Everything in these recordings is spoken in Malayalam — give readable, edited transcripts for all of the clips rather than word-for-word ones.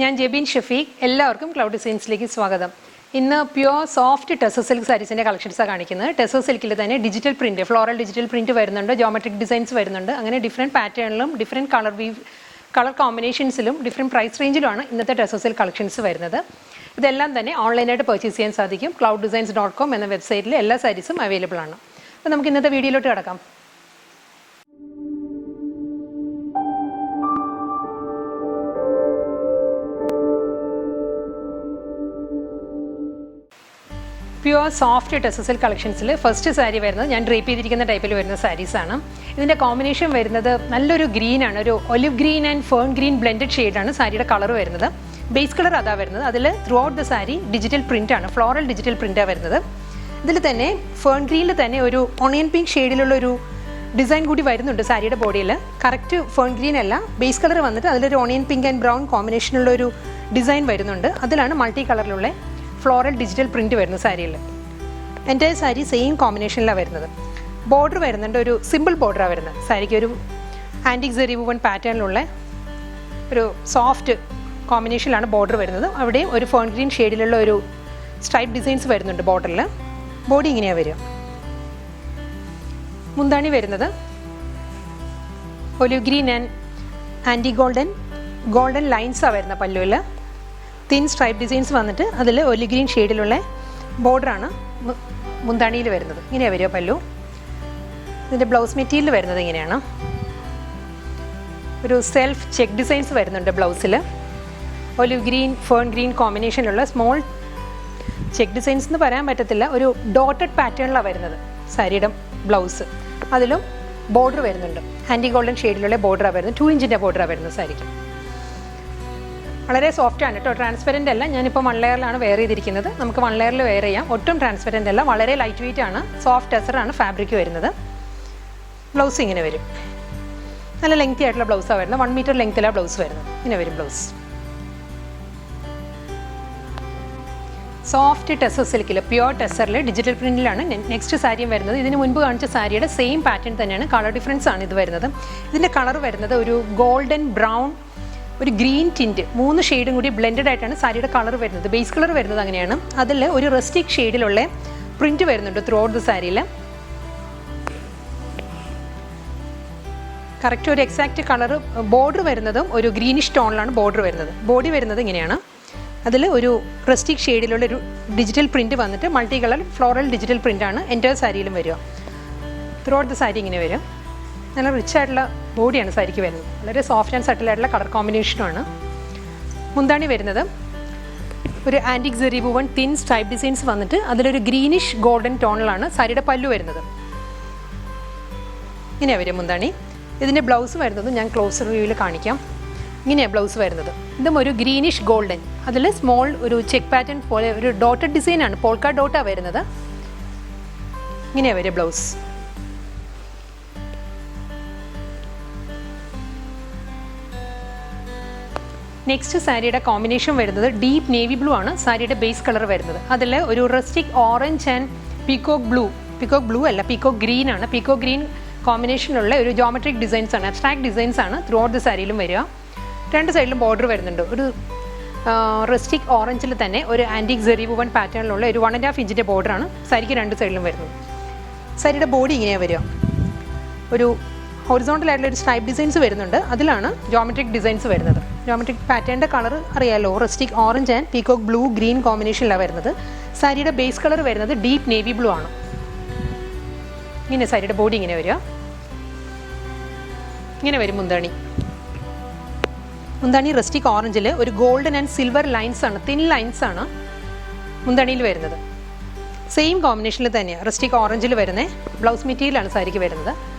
ഞാൻ ജെബിൻ ഷഫീഖ്. എല്ലാവർക്കും ക്ലൗഡ് ഡിസൈൻസിലേക്ക് സ്വാഗതം. ഇന്ന് പ്യുവർ സോഫ്റ്റ് ടെസർ സിൽക്ക് സാരീസിൻ്റെ കളക്ഷൻസാണ് കാണിക്കുന്നത്. ടെസർ സിൽക്കിൽ തന്നെ digital print, floral digital print വരുന്നുണ്ട്, ജോമെട്രിക് ഡിസൈൻസ് വരുന്നുണ്ട്. അങ്ങനെ ഡിഫറെൻറ്റ് പാറ്റേണിലും ഡിഫറെൻറ്റ് കളർ കോമ്പിനേഷൻസിലും ഡിഫറെൻറ്റ് പ്രൈസ് റേഞ്ചിലുമാണ് ഇന്നത്തെ ടെസർ സിൽക്ക് കളക്ഷൻസ് വരുന്നത്. ഇതെല്ലാം തന്നെ ഓൺലൈനായിട്ട് പർച്ചേസ് ചെയ്യാൻ സാധിക്കും. clouddesigns.com എന്ന വെബ്സൈറ്റിൽ എല്ലാ സാരീസും അവൈലബിൾ ആണ്. അപ്പോൾ നമുക്ക് ഇന്നത്തെ വീഡിയോയിലോട്ട് കിടക്കാം. പ്യുവർ സോഫ്റ്റ് ടെസർ സിൽക്ക് കളക്ഷൻസിൽ ഫസ്റ്റ് സാരി വരുന്നത് ഞാൻ ഡ്രേപ്പ് ചെയ്തിരിക്കുന്ന ടൈപ്പിൽ വരുന്ന സാരീസാണ്. ഇതിൻ്റെ കോമ്പിനേഷൻ വരുന്നത് നല്ലൊരു ഗ്രീനാണ്, ഒരു olive green and fern green blended ഷെയ്ഡാണ് സാരിയുടെ കളർ വരുന്നത്. ബേസ് കളർ അതാ വരുന്നത്. അതിൽ throughout the sari digital പ്രിൻ്റാണ്, ഫ്ലോറൽ ഡിജിറ്റൽ പ്രിൻ്റാണ് വരുന്നത്. ഇതിൽ തന്നെ ഫേൺ ഗ്രീനിൽ തന്നെ ഒരു ഓണിയൻ പിങ്ക് ഷെയ്ഡിലുള്ള ഒരു ഡിസൈൻ കൂടി വരുന്നുണ്ട് സാരിയുടെ ബോഡിയിൽ. കറക്റ്റ് ഫേൺ ഗ്രീൻ അല്ല, ബേസ് കളർ വന്നിട്ട് അതിലൊരു ഓണിയൻ പിങ്ക് ആൻഡ് ബ്രൗൺ കോമ്പിനേഷനുള്ള ഒരു ഡിസൈൻ വരുന്നുണ്ട്. അതിലാണ് മൾട്ടി കളറിലുള്ള ഫ്ലോറൽ ഡിജിറ്റൽ പ്രിൻറ്റ് വരുന്ന സാരിയിൽ. എൻ്റെ സാരി സെയിം കോമ്പിനേഷനിലാണ് വരുന്നത്. ബോർഡർ വരുന്നുണ്ട്, ഒരു സിമ്പിൾ ബോർഡറാണ് വരുന്നത്. സാരിക്ക് ഒരു ആൻറ്റിക് സെറി വുവൺ പാറ്റേണിലുള്ള ഒരു സോഫ്റ്റ് കോമ്പിനേഷനിലാണ് ബോർഡർ വരുന്നത്. അവിടെയും ഒരു ഫേൺ ഗ്രീൻ ഷെയ്ഡിലുള്ള ഒരു സ്ട്രൈപ്പ് ഡിസൈൻസ് വരുന്നുണ്ട് ബോർഡറിൽ. ബോഡി ഇങ്ങനെയാണ് വരിക. മുന്താണി വരുന്നത് olive green and antique golden ലൈൻസാണ് വരുന്നത്. പല്ലുവിൽ തിൻ സ്ട്രൈപ്പ് ഡിസൈൻസ് വന്നിട്ട് അതിൽ ഒലിവ് ഗ്രീൻ ഷെയ്ഡിലുള്ള ബോർഡറാണ് മുന്താണിയിൽ വരുന്നത്. ഇങ്ങനെയാണ് വരിക പല്ലു. ഇതിൻ്റെ ബ്ലൗസ് മെറ്റീരിയൽ വരുന്നത് ഇങ്ങനെയാണ്. ഒരു സെൽഫ് ചെക്ക് ഡിസൈൻസ് വരുന്നുണ്ട് ബ്ലൗസിൽ. ഒലിവ് ഗ്രീൻ ഫേൺ ഗ്രീൻ കോമ്പിനേഷനിലുള്ള സ്മോൾ ചെക്ക് ഡിസൈൻസ് എന്ന് പറയാൻ പറ്റത്തില്ല, ഒരു ഡോട്ടഡ് പാറ്റേണിലാണ് വരുന്നത് സാരിയുടെ ബ്ലൗസ്. അതിലും ബോർഡർ വരുന്നുണ്ട്, ആൻറ്റി ഗോൾഡൻ ഷെയ്ഡിലുള്ള ബോർഡറാണ് വരുന്നത്. 2 ഇഞ്ചിൻ്റെ ബോർഡറാണ് വരുന്നത് സാരിക്ക്. വളരെ സോഫ്റ്റ് ആണ് കേട്ടോ, ട്രാൻസ്പെറൻ്റ് അല്ല. ഞാനിപ്പോൾ 1 ലെയറിലാണ് വെയർ ചെയ്തിരിക്കുന്നത്. നമുക്ക് 1 ലെയറിൽ വെയർ ചെയ്യാം. ഒട്ടും ട്രാൻസ്പെറൻ്റ് അല്ല, വളരെ ലൈറ്റ് വെയിറ്റ് ആണ്. സോഫ്റ്റ് ടെസറാണ് ഫാബ്രിക് വരുന്നത്. ബ്ലൗസ് ഇങ്ങനെ വരും. നല്ല ലെങ്തി ആയിട്ടുള്ള ബ്ലൗസാണ് വരുന്നത്. 1 മീറ്റർ ലെങ്ത്തിലാണ് ബ്ലൗസ് വരുന്നത്. ഇങ്ങനെ വരും ബ്ലൗസ്. സോഫ്റ്റ് ടെസർ സിൽക്കിൽ പ്യുവർ ടെസറിൽ ഡിജിറ്റൽ പ്രിൻറ്റിലാണ് നെക്സ്റ്റ് സാരിയും വരുന്നത്. ഇതിന് മുൻപ് കാണിച്ച സാരിയുടെ സെയിം പാറ്റേൺ തന്നെയാണ്. കളർ ഡിഫറൻസ് ആണ് ഇത് വരുന്നത്. ഇതിൻ്റെ കളർ വരുന്നത് ഒരു ഗോൾഡൻ ബ്രൗൺ, ഒരു ഗ്രീൻ ടിൻറ്റ്, 3 ഷെയ്ഡും കൂടി ബ്ലെൻഡഡ് ആയിട്ടാണ് സാരിയുടെ കളർ വരുന്നത്. ബേസ് കളർ വരുന്നത് അങ്ങനെയാണ്. അതിൽ ഒരു റസ്റ്റിക് ഷെയ്ഡിലുള്ള പ്രിൻറ്റ് വരുന്നുണ്ട് ത്രൂ ഔട്ട് ദ സാരിയിൽ. കറക്റ്റ് ഒരു എക്സാക്റ്റ് കളർ. ബോർഡർ വരുന്നതും ഒരു ഗ്രീനിഷ് ടോണിലാണ് ബോർഡർ വരുന്നത്. ബോഡി വരുന്നത് ഇങ്ങനെയാണ്. അതിൽ ഒരു റസ്റ്റിക് ഷെയ്ഡിലുള്ള ഒരു ഡിജിറ്റൽ പ്രിൻറ്റ് വന്നിട്ട് മൾട്ടി കളർ ഫ്ലോറൽ ഡിജിറ്റൽ പ്രിൻ്റാണ് എൻ്റെ സാരിയിലും വരിക. ത്രൂ ഔട്ട് ദ സാരി ഇങ്ങനെ വരും. നല്ല റിച്ച് ആയിട്ടുള്ള ബോഡിയാണ് സാരിക്ക് വരുന്നത്. വളരെ സോഫ്റ്റ് ആൻഡ് സട്ടിൽ ആയിട്ടുള്ള കളർ കോമ്പിനേഷനുമാണ്. മുന്താണി വരുന്നത് ഒരു antique zari woven thin stripe designs വന്നിട്ട് അതിലൊരു ഗ്രീനിഷ് ഗോൾഡൻ ടോണിലാണ് സാരിയുടെ പല്ലു വരുന്നത്. ഇങ്ങനെയാണ് വരും മുന്താണി. ഇതിൻ്റെ ബ്ലൗസ് വരുന്നത് ഞാൻ ക്ലോസർ വ്യൂവിൽ കാണിക്കാം. ഇങ്ങനെയാണ് ബ്ലൗസ് വരുന്നത്. ഇതും ഒരു ഗ്രീനിഷ് ഗോൾഡൻ, അതിൽ സ്മോൾ ഒരു ചെക്ക് പാറ്റേൺ പോലെ ഒരു ഡോട്ടഡ് ഡിസൈനാണ്, പോൾക്ക ഡോട്ടാണ് വരുന്നത്. ഇങ്ങനെയാണ് വരിക ബ്ലൗസ്. നെക്സ്റ്റ് സാരിയുടെ കോമ്പിനേഷൻ വരുന്നത് ഡീപ്പ് നേവി ബ്ലൂ ആണ് സാരിയുടെ ബേസ് കളർ വരുന്നത്. അതിൽ ഒരു rustic orange and peacock blue അല്ല, പീക്കോക്ക് ഗ്രീൻ ആണ്. പീക്കോക്ക് ഗ്രീൻ കോമ്പിനേഷനുള്ള ഒരു ജോമെട്രിക് ഡിസൈൻസ് ആണ്, അബ്സ്ട്രാക്ട് ഡിസൈൻസ് ആണ് ത്രൂ ഔട്ട് ദ സാരിയിലും വരിക. 2 സൈഡിലും ബോർഡർ വരുന്നുണ്ട്. ഒരു റസ്റ്റിക് ഓറഞ്ചിൽ തന്നെ ഒരു ആൻറ്റിക് സെറി വുവൺ പാറ്റേണിലുള്ള ഒരു 1.5 ഇഞ്ചിൻ്റെ ബോർഡറാണ് സാരിക്ക് 2 സൈഡിലും വരുന്നത്. സാരിയുടെ ബോഡി ഇങ്ങനെയാണ് വരിക. ഒരു ഹൊറിസോണ്ടൽ ആയിട്ടുള്ള ഒരു സ്ട്രൈപ്പ് ഡിസൈൻസ് വരുന്നുണ്ട്. അതിലാണ് ജോമെട്രിക് ഡിസൈൻസ് വരുന്നത്. ജോമെട്രിക് പാറ്റേണിൻ്റെ കളർ അറിയാമല്ലോ, rustic orange and peacock blue green കോമ്പിനേഷനിലാണ് വരുന്നത്. സാരിയുടെ ബേസ് കളർ വരുന്നത് ഡീപ്പ് നേവി ബ്ലൂ ആണ്. ഇങ്ങനെ സാരിയുടെ ബോഡി ഇങ്ങനെ വരിക. ഇങ്ങനെ വരും മുന്താണി. മുന്താണി റസ്റ്റിക് ഓറഞ്ചിൽ ഒരു ഗോൾഡൻ ആൻഡ് സിൽവർ ലൈൻസ് ആണ്, തിൻ ലൈൻസ് ആണ് മുന്താണിയിൽ വരുന്നത്. സെയിം കോമ്പിനേഷനിൽ തന്നെയാണ് റസ്റ്റിക് ഓറഞ്ചിൽ വരുന്നത്. ബ്ലൗസ് മെറ്റീരിയലാണ് സാരിക്ക് വരുന്നത്.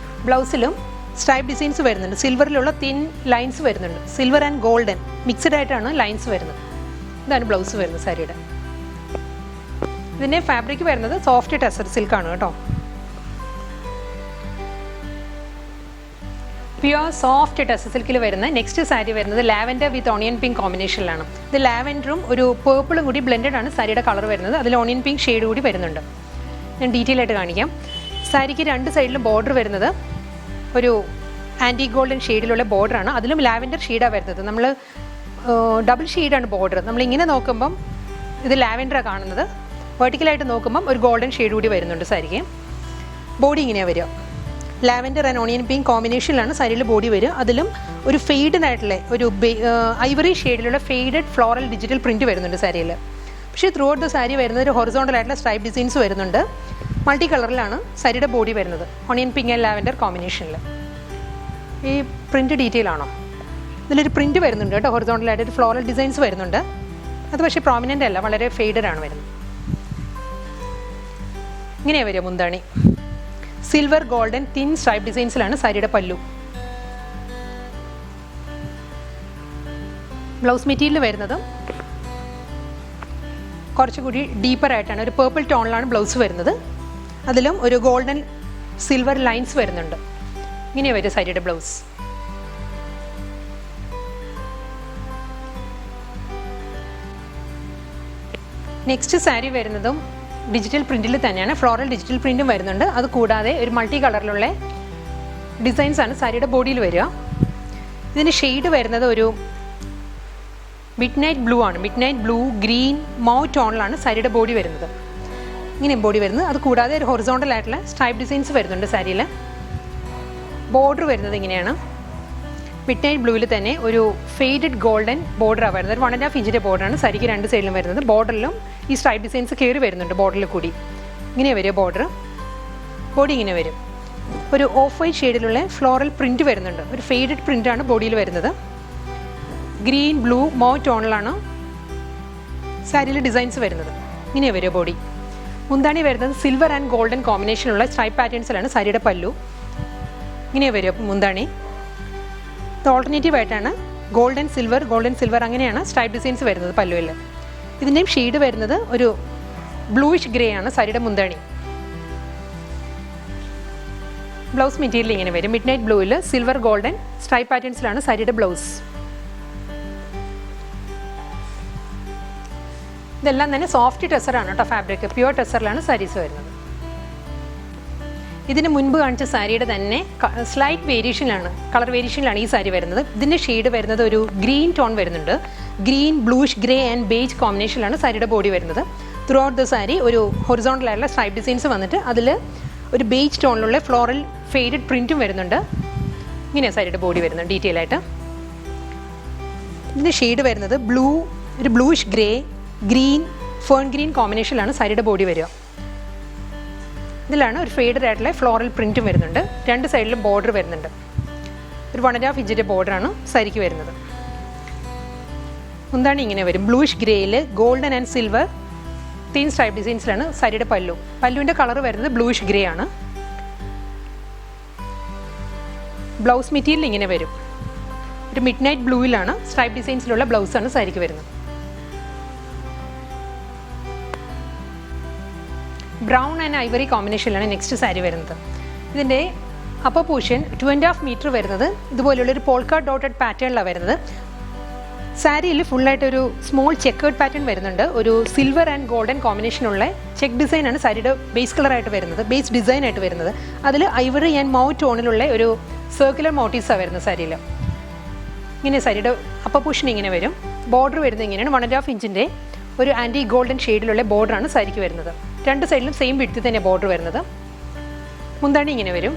ബ്ലൗസിലും സ്ട്രൈപ്പ് ഡിസൈൻസ് വരുന്നുണ്ട്. സിൽവറിലുള്ള തിൻ ലൈൻസ് വരുന്നുണ്ട്. സിൽവർ ആൻഡ് ഗോൾഡൻ മിക്സഡ് ആയിട്ടാണ് ലൈൻസ് വരുന്നത്. ഇതാണ് ബ്ലൗസ് വരുന്നത് സാരിയുടെ. ഇതിൻ്റെ ഫാബ്രിക് വരുന്നത് സോഫ്റ്റ് ടെസർ സിൽക്കാണ് കേട്ടോ. പ്യുവർ സോഫ്റ്റ് ടെസർ സിൽക്കിൽ വരുന്ന നെക്സ്റ്റ് സാരി വരുന്നത് ലാവൻഡർ വിത്ത് ഓണിയൻ പിങ്ക് കോമ്പിനേഷനിലാണ്. ഇത് ലാവൻഡറും ഒരു പേർപ്പിളും കൂടി ബ്ലെൻഡഡ് ആണ് സാരിയുടെ കളർ വരുന്നത്. അതിൽ ഓണിയൻ പിങ്ക് ഷെയ്ഡ് കൂടി വരുന്നുണ്ട്. ഞാൻ ഡീറ്റെയിൽ ആയിട്ട് കാണിക്കാം. സാരിക്ക് 2 സൈഡിലും ബോർഡർ വരുന്നത് ഒരു ആൻറ്റി ഗോൾഡൻ ഷെയ്ഡിലുള്ള ബോർഡറാണ്. അതിലും ലാവൻഡർ ഷെയ്ഡാണ് വരുന്നത്. നമ്മൾ ഡബിൾ ഷെയ്ഡാണ് ബോർഡർ. നമ്മളിങ്ങനെ നോക്കുമ്പം ഇത് ലാവൻഡറാണ് കാണുന്നത്, വെർട്ടിക്കലായിട്ട് നോക്കുമ്പം ഒരു ഗോൾഡൻ ഷെയ്ഡ് കൂടി വരുന്നുണ്ട് സാരിക്ക്. ബോഡി ഇങ്ങനെയാണ് വരിക, ലാവൻഡർ ആൻഡ് ഓണിയൻ പിങ്ക് കോമ്പിനേഷനിലാണ് സാരിയിൽ ബോഡി വരിക. അതിലും ഒരു ഫെയ്ഡായിട്ടുള്ള ഒരു ഐവറി ഷെയ്ഡിലുള്ള ഫെയ്ഡഡ് ഫ്ലോറൽ ഡിജിറ്റൽ പ്രിൻറ്റ് വരുന്നുണ്ട് സാരിയിൽ. പക്ഷേ ത്രൂ ഔട്ട് ദ സാരി വരുന്നത് ഒരു ഹൊറിസോണ്ടൽ ആയിട്ടുള്ള സ്ട്രൈപ്പ് ഡിസൈൻസ് വരുന്നുണ്ട്. മൾട്ടി കളറിലാണ് സാരിയുടെ ബോഡി വരുന്നത്, ഓണിയൻ പിങ്ക് ആൻഡ് ലാവൻഡർ കോമ്പിനേഷനിൽ. ഈ പ്രിൻറ്റ് ഡീറ്റെയിൽ ആണോ? ഇതിലൊരു പ്രിൻറ്റ് വരുന്നുണ്ട് കേട്ടോ, ഹൊറിസോണ്ടലായിട്ട് ഒരു ഫ്ലോറൽ ഡിസൈൻസ് വരുന്നുണ്ട്. അത് പക്ഷേ പ്രോമിനൻ്റ് അല്ല, വളരെ ഫെയ്ഡഡ് ആണ് വരുന്നത്. ഇങ്ങനെയാണ് വരിക മുന്താണി. സിൽവർ ഗോൾഡൻ തിൻ സ്ട്രൈപ്പ് ഡിസൈൻസിലാണ് സാരിയുടെ പല്ലു. ബ്ലൗസ് മെറ്റീരിയൽ വരുന്നത് കുറച്ചുകൂടി ഡീപ്പറായിട്ടാണ്, ഒരു പേർപ്പിൾ ടോണിലാണ് ബ്ലൗസ് വരുന്നത്. അതിലും ഒരു ഗോൾഡൻ സിൽവർ ലൈൻസ് വരുന്നുണ്ട്. ഇങ്ങനെയാണ് വരിക സാരിയുടെ ബ്ലൗസ്. നെക്സ്റ്റ് സാരി വരുന്നതും ഡിജിറ്റൽ പ്രിൻറ്റിൽ തന്നെയാണ്, ഫ്ലോറൽ ഡിജിറ്റൽ പ്രിൻറ്റും വരുന്നുണ്ട്. അത് കൂടാതെ ഒരു മൾട്ടി കളറിലുള്ള ഡിസൈൻസാണ് സാരിയുടെ ബോഡിയിൽ വരിക. ഇതിന് ഷെയ്ഡ് വരുന്നത് ഒരു മിഡ് നൈറ്റ് ബ്ലൂ ആണ്. മിഡ് നൈറ്റ് ബ്ലൂ, ഗ്രീൻ, മൗ ടോണിലാണ് സാരിയുടെ ബോഡി വരുന്നത്. ഇങ്ങനെ ബോഡി വരുന്നത്. അത് കൂടാതെ ഒരു ഹൊറിസോണ്ടൽ ആയിട്ടുള്ള സ്ട്രൈപ്പ് ഡിസൈൻസ് വരുന്നുണ്ട് സാരിയിൽ. ബോർഡർ വരുന്നത് ഇങ്ങനെയാണ്. മിഡ് നൈറ്റ് ബ്ലൂവിൽ തന്നെ ഒരു ഫെയ്ഡഡ് ഗോൾഡൻ ബോർഡറാണ് വരുന്നത്. ഒരു 1.5 ഇഞ്ചിൻ്റെ ബോർഡറാണ് സാരിക്ക് രണ്ട് സൈഡിലും വരുന്നത്. ബോർഡറിലും ഈ സ്ട്രൈപ്പ് ഡിസൈൻസ് കയറി വരുന്നുണ്ട് ബോർഡറിൽ കൂടി. ഇങ്ങനെ വരും ബോർഡർ. ബോഡി ഇങ്ങനെ വരും. ഒരു ഓഫ് വൈറ്റ് ഷെയ്ഡിലുള്ള ഫ്ലോറൽ പ്രിൻറ്റ് വരുന്നുണ്ട്. ഒരു ഫെയ്ഡഡ് പ്രിൻ്റാണ് ബോഡിയിൽ വരുന്നത്. ഗ്രീൻ, ബ്ലൂ, മോ ടോണിലാണ് സാരിയിൽ ഡിസൈൻസ് വരുന്നത്. ഇങ്ങനെ വരും ബോഡി. മുന്താണി വരുന്നത് സിൽവർ ആൻഡ് ഗോൾഡൻ കോമ്പിനേഷനുള്ള സ്ട്രൈപ്പ് പാറ്റേൺസിലാണ് സാരിയുടെ പല്ലു. ഇങ്ങനെ വരും മുന്താണി. ഇത് ഓൾട്ടർനേറ്റീവ് ആയിട്ടാണ് ഗോൾഡൻ സിൽവർ അങ്ങനെയാണ് സ്ട്രൈപ്പ് ഡിസൈൻസ് വരുന്നത് പല്ലുവിൽ. ഇതിൻ്റെയും ഷെയ്ഡ് വരുന്നത് ഒരു ബ്ലൂയിഷ് ഗ്രേ ആണ് സാരിയുടെ മുന്താണി. ബ്ലൗസ് മെറ്റീരിയൽ ഇങ്ങനെ വരും. മിഡ് നൈറ്റ് ബ്ലൂവിൽ സിൽവർ ഗോൾഡൻ സ്ട്രൈപ്പ് പാറ്റേൺസിലാണ് സാരിയുടെ ബ്ലൗസ്. ഇതെല്ലാം തന്നെ സോഫ്റ്റ് ടെസറാണ് കേട്ടോ, ഫാബ്രിക് പ്യുവർ ടെസറിലാണ് സാരീസ് വരുന്നത്. ഇതിന് മുൻപ് കാണിച്ച സാരിയുടെ തന്നെ സ്ലൈറ്റ് വേരിയേഷനിലാണ്, കളർ വേരിയേഷനിലാണ് ഈ സാരി വരുന്നത്. ഇതിൻ്റെ ഷെയ്ഡ് വരുന്നത് ഒരു ഗ്രീൻ ടോൺ വരുന്നുണ്ട്. Green, bluish grey and beige കോമ്പിനേഷനിലാണ് സാരിയുടെ ബോഡി വരുന്നത്. ത്രൂ ഔട്ട് ദ സാരി ഒരു ഹൊറിസോണ്ടൽ ആയിട്ടുള്ള സ്ട്രൈപ്പ് ഡിസൈൻസ് വന്നിട്ട് അതിൽ ഒരു ബേജ് ടോണിലുള്ള ഫ്ലോറൽ ഫെയ്ഡഡ് പ്രിൻറ്റും വരുന്നുണ്ട്. ഇങ്ങനെയാണ് സാരിയുടെ ബോഡി വരുന്നത് ഡീറ്റെയിൽ ആയിട്ട്. ഇതിൻ്റെ ഷെയ്ഡ് വരുന്നത് ബ്ലൂ, ഒരു bluish grey, green, fern green കോമ്പിനേഷനിലാണ് സാരിയുടെ ബോഡി വരിക. ഇതിലാണ് ഒരു ഫെയ്ഡഡ് ആയിട്ടുള്ള ഫ്ലോറൽ പ്രിൻറ്റും വരുന്നുണ്ട്. രണ്ട് സൈഡിലും ബോർഡർ വരുന്നുണ്ട്. ഒരു 1.5 ഇഞ്ചിൻ്റെ ബോർഡറാണ് സാരിക്ക് വരുന്നത്. മുന്താണി ഇങ്ങനെ വരും. ബ്ലൂഷ് ഗ്രേയിൽ golden and silver thin stripe ഡിസൈൻസിലാണ് സാരിയുടെ പല്ലു. പല്ലുവിൻ്റെ കളർ വരുന്നത് ബ്ലൂഷ് ഗ്രേ ആണ്. ബ്ലൗസ് മെറ്റീരിയൽ ഇങ്ങനെ വരും. ഒരു മിഡ് നൈറ്റ് ബ്ലൂവിലാണ് സ്ട്രൈപ്പ് ഡിസൈൻസിലുള്ള ബ്ലൗസാണ് സാരിക്ക് വരുന്നത്. ബ്രൗൺ ആൻഡ് ഐവറി കോമ്പിനേഷനിലാണ് നെക്സ്റ്റ് സാരി വരുന്നത്. ഇതിൻ്റെ അപ്പർ പോർഷൻ 2.5 മീറ്റർ വരുന്നത് ഇതുപോലെയുള്ളൊരു പോൾക്കാ ഡോട്ടഡ് പാറ്റേണിലാണ് വരുന്നത്. സാരിയിൽ ഫുള്ളായിട്ടൊരു സ്മോൾ ചെക്കേർഡ് പാറ്റേൺ വരുന്നുണ്ട്. ഒരു സിൽവർ ആൻഡ് ഗോൾഡൻ കോമ്പിനേഷനുള്ള ചെക്ക് ഡിസൈനാണ് സാരിയുടെ ബേസ് കളറായിട്ട് വരുന്നത്, ബേസ് ഡിസൈനായിട്ട് വരുന്നത്. അതിൽ ഐവറി ആൻഡ് മൗ ടോണിലുള്ള ഒരു സർക്കുലർ മോട്ടീവ്സാണ് വരുന്നത് സാരിയിൽ. ഇങ്ങനെ സാരിയുടെ അപ്പർ പോർഷൻ ഇങ്ങനെ വരും. ബോർഡർ വരുന്നത് ഇങ്ങനെയാണ്. 1.5 ഇഞ്ചിൻ്റെ ഒരു ആൻറ്റി ഗോൾഡൻ ഷെയ്ഡിലുള്ള ബോർഡറാണ് സാരിക്ക് വരുന്നത്. രണ്ട് സൈഡിലും സെയിം വിഡ്ത്തിൽ തന്നെ ബോർഡർ വരുന്നത്. മുന്താണി ഇങ്ങനെ വരും.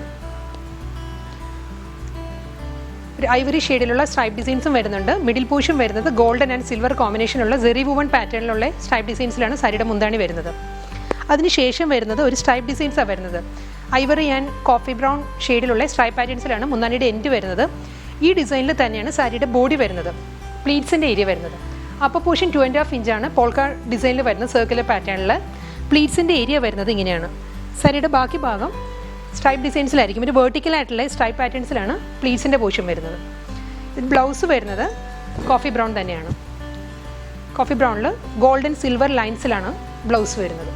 ഒരു ഐവറി ഷെയ്ഡിലുള്ള സ്ട്രൈപ്പ് ഡിസൈൻസും വരുന്നുണ്ട്. മിഡിൽ പോർഷൻ വരുന്നത് ഗോൾഡൻ ആൻഡ് സിൽവർ കോമ്പിനേഷനുള്ള സെറി വുവൺ പാറ്റേണിലുള്ള സ്ട്രൈപ്പ് ഡിസൈൻസിലാണ് സാരിയുടെ മുന്താണി വരുന്നത്. അതിനുശേഷം വരുന്നത് ഒരു സ്ട്രൈപ്പ് ഡിസൈൻസാണ് വരുന്നത്. ഐവറി ആൻഡ് കോഫി ബ്രൗൺ ഷെയ്ഡിലുള്ള സ്ട്രൈപ്പ് പാറ്റേൺസിലാണ് മുന്താണിയുടെ എൻഡ് വരുന്നത്. ഈ ഡിസൈനിൽ തന്നെയാണ് സാരിയുടെ ബോഡി വരുന്നത്, പ്ലീറ്റ്സിൻ്റെ ഏരിയ വരുന്നത്. അപ്പർ പോർഷൻ 2.5 ഇഞ്ചാണ് പോൾക്കാ ഡിസൈനിൽ വരുന്ന സർക്കുലർ പാറ്റേണിൽ. പ്ലീറ്റ്സിൻ്റെ ഏരിയ വരുന്നത് ഇങ്ങനെയാണ്. സാരിയുടെ ബാക്കി ഭാഗം സ്ട്രൈപ്പ് ഡിസൈൻസിലായിരിക്കും. ഒരു വേർട്ടിക്കലായിട്ടുള്ള സ്ട്രൈപ്പ് പാറ്റേൺസിലാണ് പ്ലീറ്റ്സിൻ്റെ പോർഷൻ വരുന്നത്. ബ്ലൗസ് വരുന്നത് കോഫി ബ്രൗൺ തന്നെയാണ്. കോഫി ബ്രൗണിൽ ഗോൾഡൻ സിൽവർ ലൈൻസിലാണ് ബ്ലൗസ് വരുന്നത്.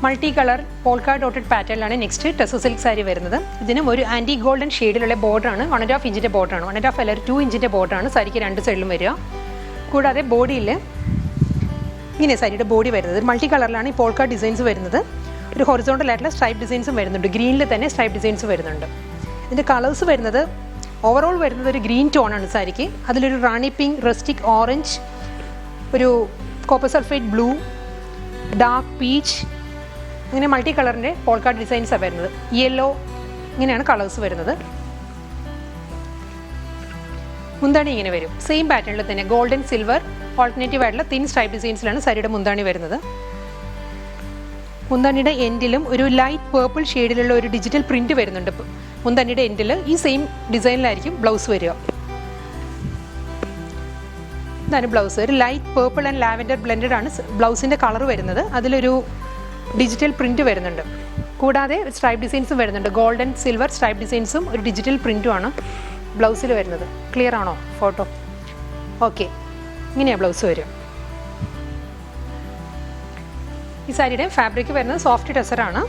മൾട്ടി കളർ പോൾക്കാ ഡോട്ടഡ് പാറ്റേണിലാണ് നെക്സ്റ്റ് ടെസർ സിൽക്ക് സാരി വരുന്നത്. ഇതിനും ഒരു ആൻറ്റി ഗോൾഡൻ ഷെയ്ഡിലുള്ള ബോർഡറാണ്. 1.5 ഇഞ്ചിൻ്റെ ബോർഡറാണ്. 1.5 അല്ല 2 ഇഞ്ചിൻ്റെ ബോർഡറാണ് സാരിക്ക് രണ്ട് സൈഡിലും വരിക. കൂടാതെ ബോഡിയിൽ ഇങ്ങനെ സാരിയുടെ ബോഡി വരുന്നത് മൾട്ടി കളറിലാണ് ഈ പോൾക്കാ ഡിസൈൻസ് വരുന്നത്. ഒരു ഹൊറിസോണ്ടൽ ആയിട്ടുള്ള സ്ട്രൈപ്പ് ഡിസൈൻസും വരുന്നുണ്ട്. ഗ്രീനിൽ തന്നെ സ്ട്രൈപ്പ് ഡിസൈൻസ് വരുന്നുണ്ട്. ഇതിൻ്റെ കളേഴ്സ് വരുന്നത് ഓവറോൾ വരുന്നത് ഒരു ഗ്രീൻ ടോണാണ് സാരിക്ക്. അതിലൊരു റാണി പിങ്ക്, റസ്റ്റിക് ഓറഞ്ച്, ഒരു copper sulphate blue, dark peach, അങ്ങനെ മൾട്ടി കളറിൻ്റെ പോൾക്കാർഡ് ഡിസൈൻസാണ് വരുന്നത്. യെല്ലോ, ഇങ്ങനെയാണ് കളേഴ്സ് വരുന്നത്. മുന്താണി ഇങ്ങനെ വരും. സെയിം പാറ്റേണിൽ തന്നെ ഗോൾഡൻ സിൽവർ ഓൾട്ടർനേറ്റീവ് ആയിട്ടുള്ള തിൻ സ്ട്രൈപ്പ് ഡിസൈൻസിലാണ് സാരിയുടെ മുന്താണി വരുന്നത്. മുന്താണിയുടെ എൻഡിലും ഒരു ലൈറ്റ് പേർപ്പിൾ ഷെയ്ഡിലുള്ള ഒരു ഡിജിറ്റൽ പ്രിന്റ് വരുന്നുണ്ട്. മുന്താണിയുടെ എൻഡിൽ ഈ സെയിം ഡിസൈനിലായിരിക്കും ബ്ലൗസ് വരിക. ഇതാണ് ബ്ലൗസ്. ഒരു light purple and lavender blended ആണ് ബ്ലൗസിൻ്റെ കളർ വരുന്നത്. അതിലൊരു ഡിജിറ്റൽ പ്രിന്റ് വരുന്നുണ്ട്. കൂടാതെ സ്ട്രൈപ്പ് ഡിസൈൻസും വരുന്നുണ്ട്. ഗോൾഡൻ സിൽവർ സ്ട്രൈപ്പ് ഡിസൈൻസും ഒരു ഡിജിറ്റൽ പ്രിൻറ്റുമാണ് ബ്ലൗസിൽ വരുന്നത്. ക്ലിയർ ആണോ ഫോട്ടോ? ഓക്കെ, ഇങ്ങനെയാണ് ബ്ലൗസ് വരും. ഈ സാരിയുടെ ഫാബ്രിക് വരുന്നത് സോഫ്റ്റ് ടെസറാണ്.